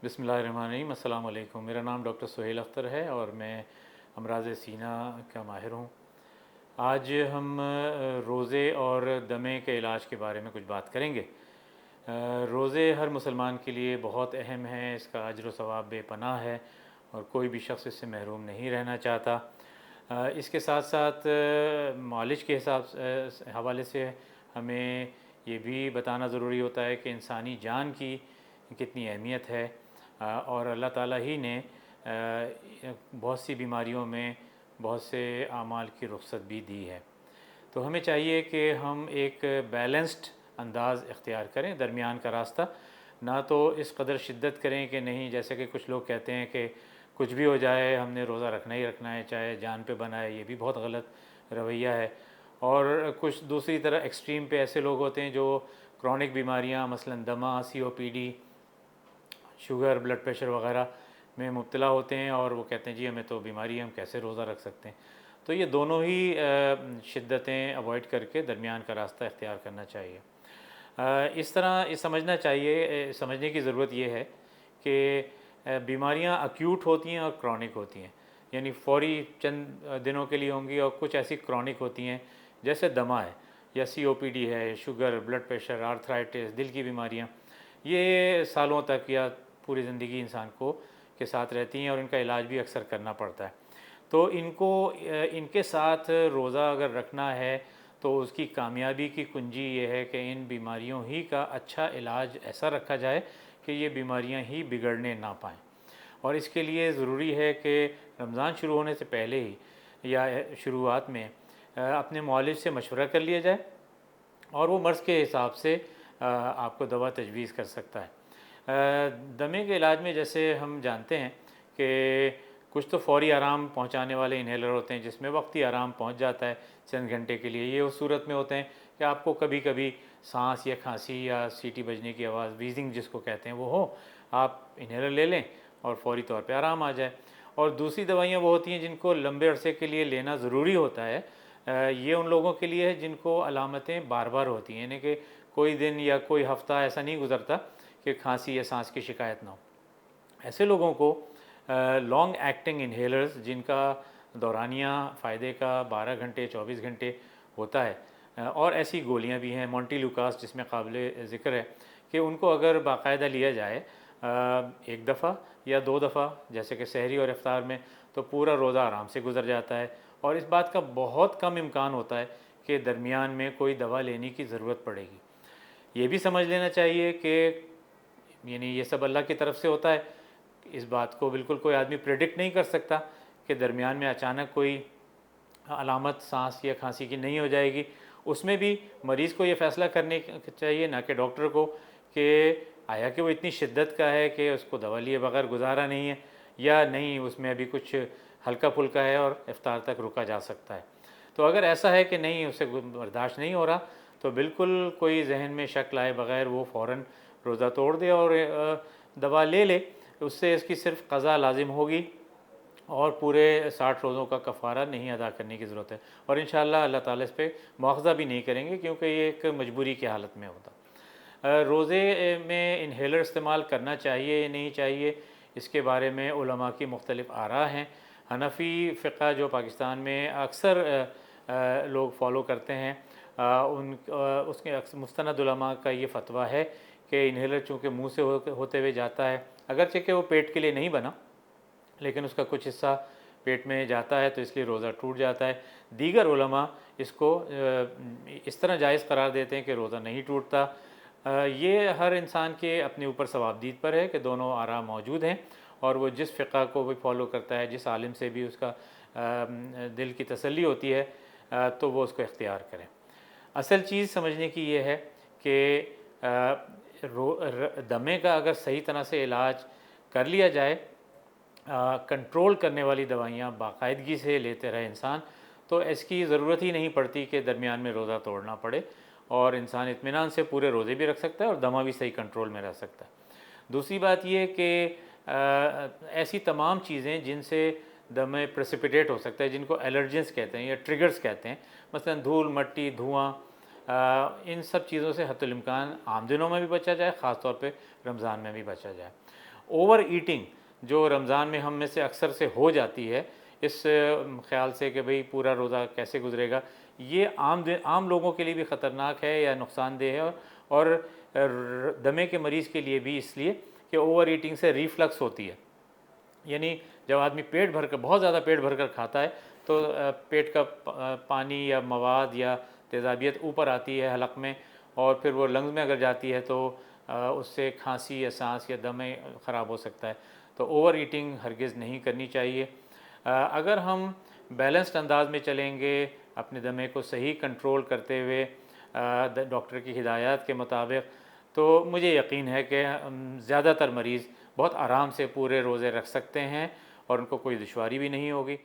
बिस्मिल्लाहिर्रहमानिर्रहीम। अस्सलाम वालेकुम। मेरा नाम डॉक्टर सुहेल अख्तर है और मैं अमराज़ सीना का माहिर हूँ। आज हम रोज़े और दमे के इलाज के बारे में कुछ बात करेंगे। रोज़े हर मुसलमान के लिए बहुत अहम हैं, इसका अजर व सवाब बेपनाह है और कोई भी शख्स इससे महरूम नहीं रहना चाहता। इसके साथ साथ मालिश के हवाले से हमें ये भी बताना ज़रूरी होता है कि इंसानी जान की कितनी अहमियत है। और अल्लाह ताला ही ने बहुत सी बीमारियों में बहुत से आमाल की रुख्सत भी दी है। तो हमें चाहिए कि हम एक बैलेंस्ड अंदाज़ इख्तियार करें, दरमियान का रास्ता। ना तो इस कदर शिद्दत करें कि नहीं, जैसे कि कुछ लोग कहते हैं कि कुछ भी हो जाए हमने रोज़ा रखना ही रखना है, चाहे जान पे बना है। ये भी बहुत गलत रवैया है। और कुछ दूसरी तरह एक्सट्रीम पे ऐसे लोग होते हैं जो क्रॉनिक बीमारियां मसलन दमा, COPD, शुगर, ब्लड प्रेशर वगैरह में मुब्तला होते हैं और वो कहते हैं जी हमें तो बीमारी है, हम कैसे रोज़ा रख सकते हैं। तो ये दोनों ही शिद्दतें अवॉइड करके दरमियान का रास्ता इख्तियार करना चाहिए। इस तरह ये समझना चाहिए, समझने की ज़रूरत ये है कि बीमारियां अक्यूट होती हैं और क्रॉनिक होती हैं, यानी फ़ौरी चंद दिनों के लिए होंगी, और कुछ ऐसी क्रॉनिक होती हैं जैसे दमा है या COPD है, शुगर, ब्लड प्रेशर, आर्थराइटिस, दिल की बीमारियां। ये सालों तक या पूरी ज़िंदगी इंसान को के साथ रहती हैं और इनका इलाज भी अक्सर करना पड़ता है। तो इनके साथ रोज़ा अगर रखना है तो उसकी कामयाबी की कुंजी ये है कि इन बीमारियों ही का अच्छा इलाज ऐसा रखा जाए कि ये बीमारियां ही बिगड़ने ना पाएँ। और इसके लिए ज़रूरी है कि रमज़ान शुरू होने से पहले ही या शुरुआत में अपने मुआलिज से मशवरा कर लिया जाए और वो मर्ज़ के हिसाब से आपको दवा तजवीज़ कर सकता है। दमे के इलाज में जैसे हम जानते हैं कि कुछ तो फ़ौरी आराम पहुंचाने वाले इन्हेलर होते हैं जिसमें वक्ती आराम पहुंच जाता है चंद घंटे के लिए। ये उस सूरत में होते हैं कि आपको कभी कभी सांस या खांसी या सीटी बजने की आवाज़, वीजिंग जिसको कहते हैं, वो हो, आप इन्हेलर ले लें और फ़ौरी तौर पे आराम आ जाए। और दूसरी दवाइयाँ वो होती हैं जिनको लंबे अरसे के लिए लेना ज़रूरी होता है। ये उन लोगों के लिए है जिनको अलामतें बार बार होती हैं, यानी कि कोई दिन या कोई हफ़्ता ऐसा नहीं गुज़रता कि खांसी या सांस की शिकायत ना हो। ऐसे लोगों को लॉन्ग एक्टिंग इन्हेलर्स, जिनका दौरानिया फ़ायदे का 12 घंटे 24 घंटे होता है, और ऐसी गोलियां भी हैं मॉन्टील्यूकास जिसमें काबिल ज़िक्र है कि उनको अगर बाकायदा लिया जाए एक दफ़ा या 2 दफ़ा, जैसे कि सहरी और इफ्तार में, तो पूरा रोज़ा आराम से गुजर जाता है। और इस बात का बहुत कम इम्कान होता है कि दरमियान में कोई दवा लेने की ज़रूरत पड़ेगी। ये भी समझ लेना चाहिए कि यानी ये सब अल्लाह की तरफ से होता है। इस बात को बिल्कुल कोई आदमी प्रेडिक्ट नहीं कर सकता कि दरमियान में अचानक कोई अलामत सांस या खांसी की नहीं हो जाएगी। उसमें भी मरीज़ को ये फ़ैसला करने चाहिए, ना कि डॉक्टर को, कि आया कि वो इतनी शिद्दत का है कि उसको दवा लिए बगैर गुजारा नहीं है, या नहीं उसमें अभी कुछ हल्का फुल्का है और इफ्तार तक रुका जा सकता है। तो अगर ऐसा है कि नहीं, उससे बर्दाश्त नहीं हो रहा, तो बिल्कुल कोई जहन में शक लाए बग़ैर वो फ़ौरन रोज़ा तोड़ दे और दवा ले ले। उससे इसकी सिर्फ क़ज़ा लाजिम होगी और पूरे 60 रोज़ों का कफ़ारा नहीं अदा करने की ज़रूरत है। और इंशाअल्लाह अल्लाह ताला इस पे मुआख़ज़ा भी नहीं करेंगे, क्योंकि ये एक मजबूरी की हालत में होता। रोज़े में इन्हेलर इस्तेमाल करना चाहिए या नहीं चाहिए, इसके बारे में उलमा की मुख्तलिफ़ आरा हैं। हनफ़ी फ़िक़्ह जो पाकिस्तान में अक्सर लोग फॉलो करते हैं, उसके मुस्तनद उलमा का ये फ़तवा है कि इन्हेलर चूँकि मुँह से होते हुए जाता है, अगरचे कि वो पेट के लिए नहीं बना, लेकिन उसका कुछ हिस्सा पेट में जाता है, तो इसलिए रोज़ा टूट जाता है। दीगर उलमा इसको इस तरह जायज़ करार देते हैं कि रोज़ा नहीं टूटता। ये हर इंसान के अपने ऊपर सवाबदीद पर है कि दोनों आरा मौजूद हैं, और वो जिस फ़िक़्ह को भी फॉलो करता है, जिस आलिम से भी उसका दिल की तसल्ली होती है, तो वो उसको इख्तियार करें। असल चीज़ समझने की ये है कि दमे का अगर सही तरह से इलाज कर लिया जाए, कंट्रोल करने वाली दवाइयाँ बाकायदगी से लेते रहे इंसान, तो इसकी ज़रूरत ही नहीं पड़ती कि दरमियान में रोज़ा तोड़ना पड़े, और इंसान इत्मीनान से पूरे रोज़े भी रख सकता है और दमा भी सही कंट्रोल में रह सकता है। दूसरी बात ये कि ऐसी तमाम चीज़ें जिनसे दमे प्रेसिपिटेट हो सकता है, जिनको एलर्जेंस कहते हैं या ट्रिगर्स कहते हैं, मसलन धूल, मट्टी, धुआँ, इन सब चीज़ों से हत्तुल इम्कान आम दिनों में भी बचा जाए, ख़ास तौर पे रमज़ान में भी बचा जाए। اوور ایٹنگ جو رمضان میں ہم میں سے اکثر سے ہو جاتی ہے، اس خیال سے کہ بھئی پورا روزہ کیسے گزرے گا، یہ عام لوگوں کے لیے بھی خطرناک ہے یا نقصان دہ ہے، اور دمے کے مریض کے لیے بھی اس لیے کہ اوور ایٹنگ سے ریفلکس ہوتی ہے، یعنی جب آدمی پیٹ بھر کر بہت زیادہ پیٹ بھر کر کھاتا ہے تو پیٹ کا پانی یا مواد یا تیزابیت اوپر آتی ہے حلق میں، اور پھر وہ لنگز میں اگر جاتی ہے تو اس سے کھانسی یا سانس یا دم خراب ہو سکتا ہے۔ تو اوور ایٹنگ ہرگز نہیں کرنی چاہیے۔ اگر ہم بیلنسڈ انداز میں چلیں گے، اپنے دمے کو صحیح کنٹرول کرتے ہوئے ڈاکٹر کی ہدایات کے مطابق، تو مجھے یقین ہے کہ زیادہ تر مریض بہت آرام سے پورے روزے رکھ سکتے ہیں اور ان کو کوئی دشواری بھی نہیں ہوگی۔